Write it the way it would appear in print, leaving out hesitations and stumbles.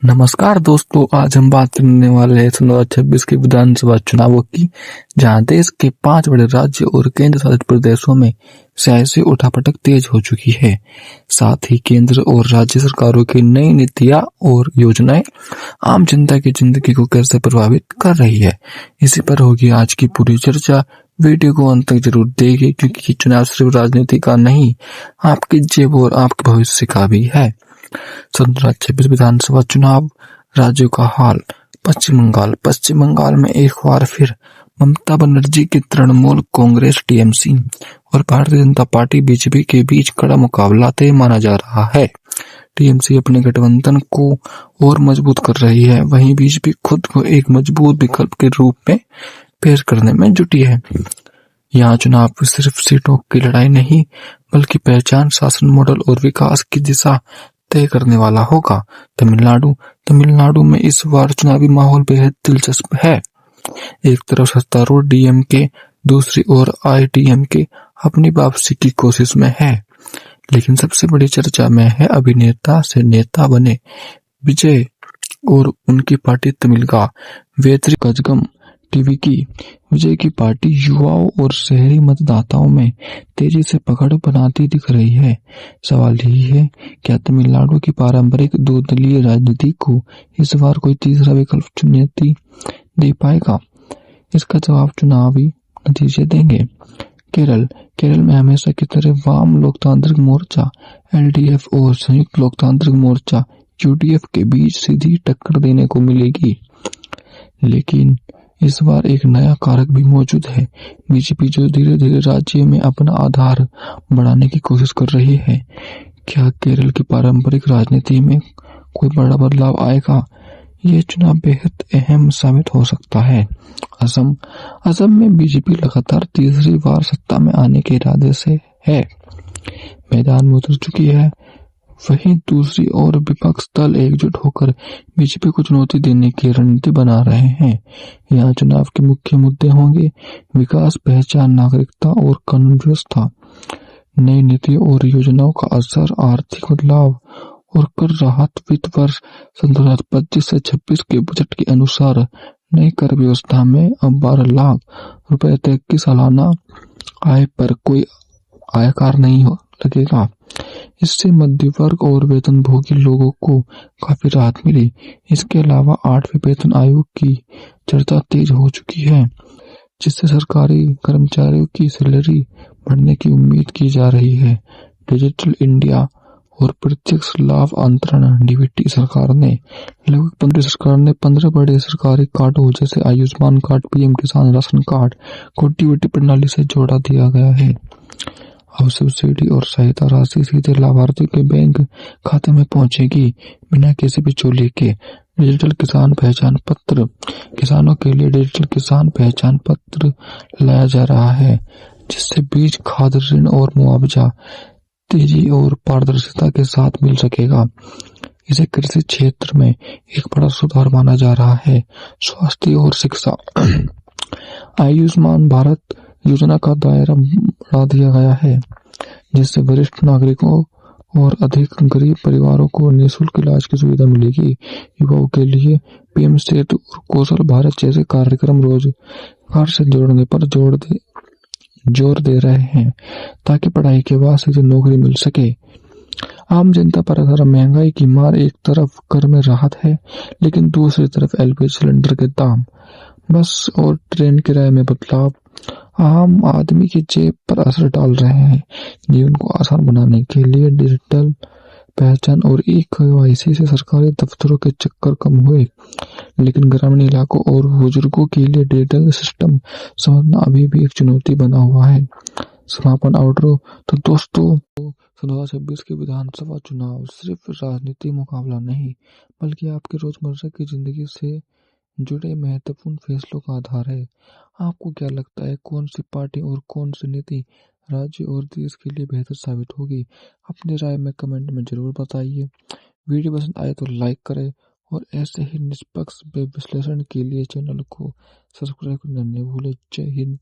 नमस्कार दोस्तों, आज हम बात करने वाले हैं 2026 के विधानसभा चुनावों की, जहां देश के 5 बड़े राज्य और केंद्र शासित प्रदेशों में सियासी उठापटक तेज हो चुकी है। साथ ही केंद्र और राज्य सरकारों की नई नीतियां और योजनाएं आम जनता की जिंदगी को कैसे प्रभावित कर रही है, इसी पर होगी आज की पूरी चर्चा। वीडियो को अंत तक जरूर देखिए, क्योंकि चुनाव सिर्फ राजनीति का नहीं, आपकी जेब और आपके भविष्य का भी है। 2026 विधानसभा चुनाव, राज्यों का हाल। पश्चिम बंगाल में एक बार फिर ममता बनर्जी की तृणमूल कांग्रेस टीएमसी और भारतीय जनता पार्टी बीजेपी के बीच कड़ा मुकाबला तय माना जा रहा है। टीएमसी अपने गठबंधन को और मजबूत कर रही है, वहीं बीजेपी खुद को एक मजबूत विकल्प के रूप में पेश करने में जुटी है। यहाँ चुनाव सिर्फ सीटों की लड़ाई नहीं, बल्कि पहचान, शासन मॉडल और विकास की दिशा तय करने वाला होगा। तमिलनाडु में इस बार चुनावी माहौल बेहद दिलचस्प है। एक तरफ सत्तारूढ़ डीएमके, दूसरी ओर आईटीएमके अपनी वापसी की कोशिश में है। लेकिन सबसे बड़ी चर्चा में है अभिनेता से नेता बने विजय और उनकी पार्टी तमिलगा वेत्री कजगम टीवी की। विजय की पार्टी युवाओं और शहरी मतदाताओं में तेजी से पकड़ बनाती दिख रही है। सवाल यही है, क्या तमिलनाडु की पारंपरिक दो दलीय राजनीति को इस बार कोई तीसरा विकल्प चुनौती दे पाएगा? इसका जवाब चुनावी नतीजे देंगे। केरल में हमेशा की तरह वाम लोकतांत्रिक मोर्चा एलडीएफ और संयुक्त लोकतांत्रिक मोर्चा यूडीएफ के बीच सीधी टक्कर देने को मिलेगी। लेकिन इस बार एक नया कारक भी मौजूद है। बीजेपी जो धीरे धीरे राज्य में अपना आधार बढ़ाने की कोशिश कर रही है। क्या केरल की पारंपरिक राजनीति में कोई बड़ा बदलाव आएगा? यह चुनाव बेहद अहम साबित हो सकता है। असम में बीजेपी लगातार तीसरी बार सत्ता में आने के इरादे से है, मैदान में उतर चुकी है। वहीं दूसरी ओर विपक्ष दल एकजुट होकर बीजेपी को चुनौती देने की रणनीति बना रहे हैं। यहाँ चुनाव के मुख्य मुद्दे होंगे विकास, पहचान, नागरिकता और कानून व्यवस्था। नई नीतियों और योजनाओं का असर, आर्थिक बदलाव और कर राहत। वित्त वर्ष 2025 से 26 के बजट के अनुसार नई कर व्यवस्था में अब 12 लाख रुपए तक की सालाना आय पर कोई आयकर नहीं लगेगा। इससे मध्य वर्ग और वेतनभोगी लोगों को काफी राहत मिली। इसके अलावा 8वें वेतन आयोग की चर्चा तेज हो चुकी है, जिससे सरकारी कर्मचारियों की सैलरी बढ़ने की उम्मीद की जा रही है। डिजिटल इंडिया और प्रत्यक्ष लाभ अंतरण डीबीटी सरकार ने 15 बड़े सरकारी कार्डों जैसे आयुष्मान कार्ड, पीएम किसान राशन कार्ड को डीबीटी प्रणाली से जोड़ा दिया गया है। अब सब्सिडी और सहायता राशि सीधे लाभार्थियों के बैंक खाते में पहुंचेगी, बिना किसी बिचौलिए के। डिजिटल किसान पहचान पत्र, किसानों के लिए डिजिटल किसान पहचान पत्र लाया जा रहा है, जिससे बीज, खाद, ऋण और मुआवजा तेजी और पारदर्शिता के साथ मिल सकेगा। इसे कृषि क्षेत्र में एक बड़ा सुधार माना जा रहा है। स्वास्थ्य और शिक्षा, आयुष्मान भारत योजना का दायरा बढ़ा दिया गया है, जिससे वरिष्ठ नागरिकों और अधिक गरीब परिवारों को निःशुल्क इलाज की सुविधा मिलेगी। युवाओं के लिए पीएम सेतु और कौशल भारत जैसे कार्यक्रम रोजगार से जोड़ने पर जोर दे रहे हैं, ताकि पढ़ाई के बाद सीधे नौकरी मिल सके। आम जनता पर असर, महंगाई की मार। एक तरफ कर में राहत है, लेकिन दूसरी तरफ एलपीजी सिलेंडर के दाम, बस और ट्रेन किराए में बदलाव आम आदमी की जेब पर असर डाल रहे हैं। जीवन को आसान बनाने के लिए डिजिटल पहचान और ई-केवाईसी से सरकारी दफ्तरों के चक्कर कम हुए, लेकिन ग्रामीण इलाकों और बुजुर्गों के लिए डिजिटल सिस्टम समझना अभी भी एक चुनौती बना हुआ है। समापन आउटरो। तो दोस्तों, 2026 के विधानसभा चुनाव सिर्फ राजनीतिक मुकाबला नहीं, बल्कि आपके रोजमर्रा की जिंदगी से जुड़े महत्वपूर्ण फैसलों का आधार है। आपको क्या लगता है, कौन सी पार्टी और कौन सी नीति राज्य और देश के लिए बेहतर साबित होगी? अपनी राय में कमेंट में जरूर बताइए। वीडियो पसंद आए तो लाइक करें और ऐसे ही निष्पक्ष विश्लेषण के लिए चैनल को सब्सक्राइब करना न भूलें। जय हिंद।